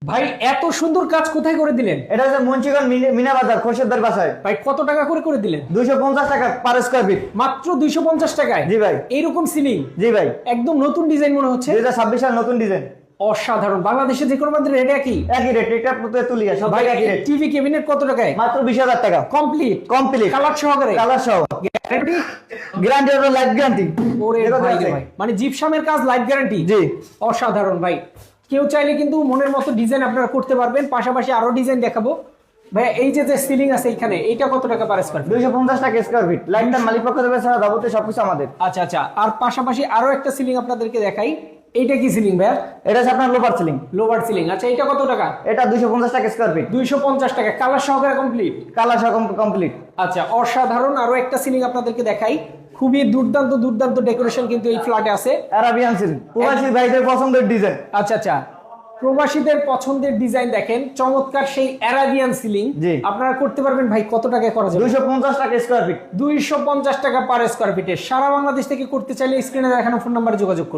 ভাই এত সুন্দর কাজ কোথায় করে দিলেন? এটা হচ্ছে মুন্সিগঞ্জ মিনা বাজার খোরশেদদার বাসায়। ভাই কত টাকা করে দিলেন? 250 টাকা পার স্কয়ার ফিট। মাত্র 250 টাকায়? জি ভাই। এইরকম সিলিং? জি ভাই। একদম নতুন ডিজাইন মনে হচ্ছে। 2026 সাল নতুন ডিজাইন। অসাধারণ। বাংলাদেশে যে কোনো মাত্র রেট একই রেট, এটা পুরো তুলিয়া সব ভাই। একই রেট। টিভি ক্যাবিনেট কত টাকায়? মাত্র 20,000 টাকা। কমপ্লিট কালার সহকারে? কালার সহ। গ্যারান্টি? গ্যারান্টি হলো লাইফ গ্যারান্টি। ওরে ভাই রে ভাই, মানে জিপসামের কাজ লাইফ গ্যারান্টি? জি। অসাধারণ ভাই। কেউ চাইলে কিন্তু মনের মতো ডিজাইন আপনারা করতে পারবেন। পাশাপাশি আরো ডিজাইন দেখাবো ভাই। এই যে সিলিং আছে এখানে, এটা কত টাকা পার স্কয়ার ফিট? 250 টাকা স্কয়ার ফিট। লাইফটার মালিক পক্ষ থেকে ছাড়া যাবতীয় সবকিছু আমাদের। আচ্ছা। আর পাশাপাশি আরো একটা সিলিং আপনাদেরকে দেখাই। এইটা কি সিলিং ভাই? এটা হচ্ছে আপনার লোভার সিলিং। Lover ceiling. আচ্ছা, এটা কত টাকা? এটা 250 টাকা স্কয়ার ফিট। 250 টাকা কালার সহকারে কমপ্লিট? কালার সহ কমপ্লিট। আচ্ছা, অসাধারণ। আরো একটা সিলিং আপনাদেরকে দেখাই। খুবই দুর্দান্ত ডেকোরেশন কিন্তু এই ফ্ল্যাটে আছে। আরাবিয়ান সিলিং, প্রবাসী ভাইদের পছন্দের ডিজাইন। আচ্ছা, প্রবাসীদের পছন্দের ডিজাইন দেখেন, চমৎকার সেই অ্যারাবিয়ান সিলিং। জি। আপনারা করতে পারবেন ভাই। কত টাকায় করা যাবে? 250 টাকা স্কয়ার ফিট। 250 টাকা পার স্কয়ার ফিটে। সারা বাংলাদেশ থেকে করতে চাইলে স্ক্রিনে দেখানো ফোন নাম্বারে যোগাযোগ করুন।